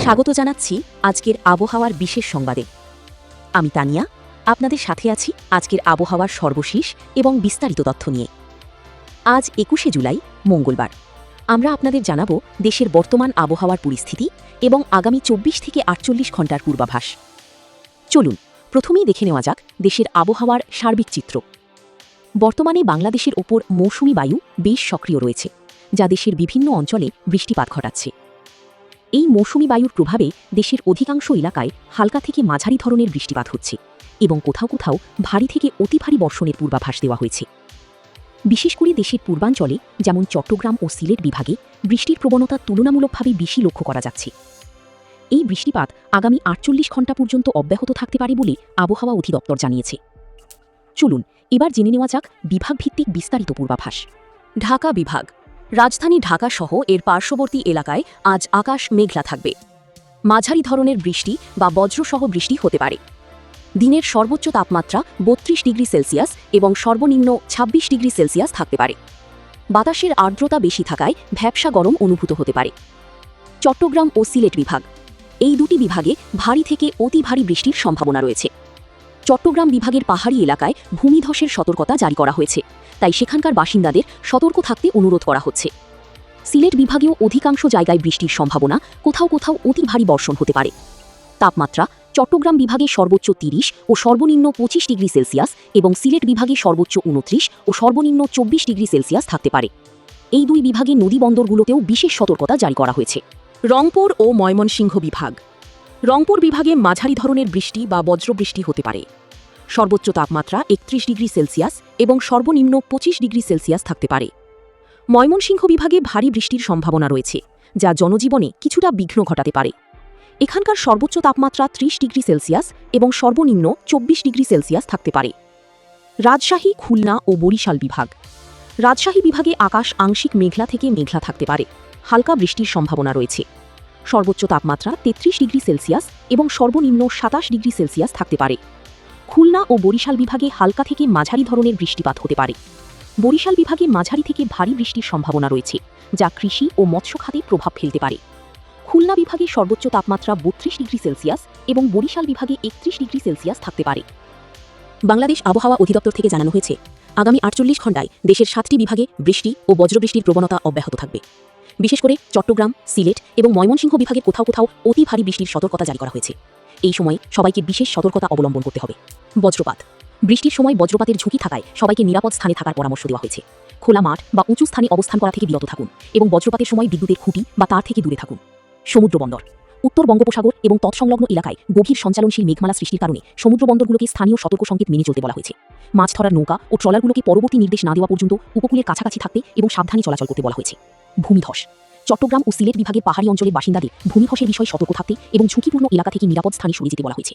স্বাগত জানাচ্ছি আজকের আবহাওয়ার বিশেষ সংবাদে। আমি তানিয়া, আপনাদের সাথে আছি আজকের আবহাওয়ার সর্বশেষ এবং বিস্তারিত তথ্য নিয়ে। আজ ২১শে জুলাই, মঙ্গলবার। আমরা আপনাদের জানাব দেশের বর্তমান আবহাওয়ার পরিস্থিতি এবং আগামী ২৪ থেকে ৪৮ ঘণ্টার পূর্বাভাস। চলুন প্রথমেই দেখে নেওয়া যাক দেশের আবহাওয়ার সার্বিক চিত্র। বর্তমানে বাংলাদেশের ওপর মৌসুমি বায়ু বেশ সক্রিয় রয়েছে, যা দেশের বিভিন্ন অঞ্চলে বৃষ্টিপাত ঘটাচ্ছে। এই মৌসুমি বায়ুর প্রভাবে দেশের অধিকাংশ এলাকায় হালকা থেকে মাঝারি ধরনের বৃষ্টিপাত হচ্ছে এবং কোথাও কোথাও ভারী থেকে অতি ভারী বর্ষণের পূর্বাভাস দেওয়া হয়েছে। বিশেষ করে দেশের পূর্বাঞ্চলে যেমন চট্টগ্রাম ও সিলেট বিভাগে বৃষ্টির প্রবণতা তুলনামূলকভাবে বেশি লক্ষ্য করা যাচ্ছে। এই বৃষ্টিপাত আগামী ৪৮ ঘণ্টা পর্যন্ত অব্যাহত থাকতে পারে বলে আবহাওয়া অধিদপ্তর জানিয়েছে। চলুন এবার জেনে নেওয়া যাক বিভাগভিত্তিক বিস্তারিত পূর্বাভাস। ঢাকা বিভাগ। রাজধানী ঢাকা সহ এর পার্শ্ববর্তী এলাকায় আজ আকাশ মেঘলা থাকবে। মাঝারি ধরনের বৃষ্টি বা বজ্রসহ বৃষ্টি হতে পারে। দিনের সর্বোচ্চ তাপমাত্রা ৩২ ডিগ্রি সেলসিয়াস এবং সর্বনিম্ন ২৬ ডিগ্রি সেলসিয়াস থাকতে পারে। বাতাসের আর্দ্রতা বেশি থাকায় ভ্যাপসা গরম অনুভূত হতে পারে। চট্টগ্রাম ও সিলেট বিভাগ। এই দুটি বিভাগে ভারী থেকে অতি ভারী বৃষ্টির সম্ভাবনা রয়েছে। চট্টগ্রাম বিভাগের পাহাড়ি এলাকায় ভূমিধসের সতর্কতা জারি করা হয়েছে, তাই সেখানকার বাসিন্দাদের সতর্ক থাকতে অনুরোধ করা হচ্ছে। সিলেট বিভাগেও অধিকাংশ জায়গায় বৃষ্টির সম্ভাবনা, কোথাও কোথাও অতি ভারী বর্ষণ হতে পারে। তাপমাত্রা চট্টগ্রাম বিভাগে সর্বোচ্চ ৩০ ও সর্বনিম্ন ২৫ ডিগ্রি সেলসিয়াস এবং সিলেট বিভাগে সর্বোচ্চ ২৯ ও সর্বনিম্ন ২৪ ডিগ্রি সেলসিয়াস থাকতে পারে। এই দুই বিভাগে নদী বন্দরগুলোতেও বিশেষ সতর্কতা জারি করা হয়েছে। রংপুর ও ময়মনসিংহ বিভাগ। রংপুর বিভাগে মাঝারি ধরনের বৃষ্টি বা বজ্রবৃষ্টি হতে পারে। সর্বোচ্চ তাপমাত্রা ৩১ ডিগ্রি সেলসিয়াস এবং সর্বনিম্ন ২৫ ডিগ্রি সেলসিয়াস থাকতে পারে। ময়মনসিংহ বিভাগে ভারী বৃষ্টির সম্ভাবনা রয়েছে, যা জনজীবনে কিছুটা বিঘ্ন ঘটাতে পারে। এখানকার সর্বোচ্চ তাপমাত্রা ৩০ ডিগ্রি সেলসিয়াস এবং সর্বনিম্ন ২৪ ডিগ্রি সেলসিয়াস থাকতে পারে। রাজশাহী, খুলনা ও বরিশাল বিভাগ। রাজশাহী বিভাগে আকাশ আংশিক মেঘলা থেকে মেঘলা থাকতে পারে। হালকা বৃষ্টির সম্ভাবনা রয়েছে। সর্বোচ্চ তাপমাত্রা ৩৩ ডিগ্রি সেলসিয়াস এবং সর্বনিম্ন ২৭ ডিগ্রি সেলসিয়াস থাকতে পারে। খুলনা ও বরিশাল বিভাগে হালকা থেকে মাঝারি ধরনের বৃষ্টিপাত হতে পারে। বরিশাল বিভাগে মাঝারি থেকে ভারী বৃষ্টির সম্ভাবনা রয়েছে, যা কৃষি ও মৎস্য খাতে প্রভাব ফেলতে পারে। খুলনা বিভাগে সর্বোচ্চ তাপমাত্রা ৩২ ডিগ্রি সেলসিয়াস এবং বরিশাল বিভাগে ৩১ ডিগ্রি সেলসিয়াস থাকতে পারে। বাংলাদেশ আবহাওয়া অধিদপ্তর থেকে জানানো হয়েছে, আগামী ৪৮ ঘণ্টায় দেশের ৭টি বিভাগে বৃষ্টি ও বজ্রবৃষ্টির প্রবণতা অব্যাহত থাকবে। বিশেষ করে চট্টগ্রাম, সিলেট এবং ময়মনসিংহ বিভাগের কোথাও কোথাও অতি ভারী বৃষ্টির সতর্কতা জারি করা হয়েছে। এই সময় সবাইকে বিশেষ সতর্কতা অবলম্বন করতে হবে। বজ্রপাত। বৃষ্টির সময় বজ্রপাতের ঝুঁকি থাকায় সবাইকে নিরাপদ স্থানে থাকার পরামর্শ দেওয়া হয়েছে। খোলা মাঠ বা উঁচু স্থানে অবস্থান করা থেকে বিরত থাকুন এবং বজ্রপাতের সময় বিদ্যুতের খুঁটি বা তার থেকে দূরে থাকুন। সমুদ্র বন্দর। উত্তর বঙ্গোপসাগর এবং তৎসংলগ্ন এলাকায় গভীর সঞ্চালনশীল মেঘমালা সৃষ্টির কারণে সমুদ্র বন্দরগুলোকে স্থানীয় সতর্ক সংকেত মেনে চলতে বলা হয়েছে। মাছ ধরার নৌকা ও ট্রলারগুলোকে পরবর্তী নির্দেশ না দেওয়া পর্যন্ত উপকূলের কাছাকাছি থাকতে এবং সাবধানে চলাচল করতে বলা হয়েছে। ভূমিধস। চট্টগ্রাম ও সিলেট বিভাগের পাহাড়ি অঞ্চলের বাসিন্দাদের ভূমিধসের বিষয়ে সতর্ক থাকতে এবং ঝুঁকিপূর্ণ এলাকা থেকে নিরাপদ স্থানে সরে যেতে বলা হয়েছে।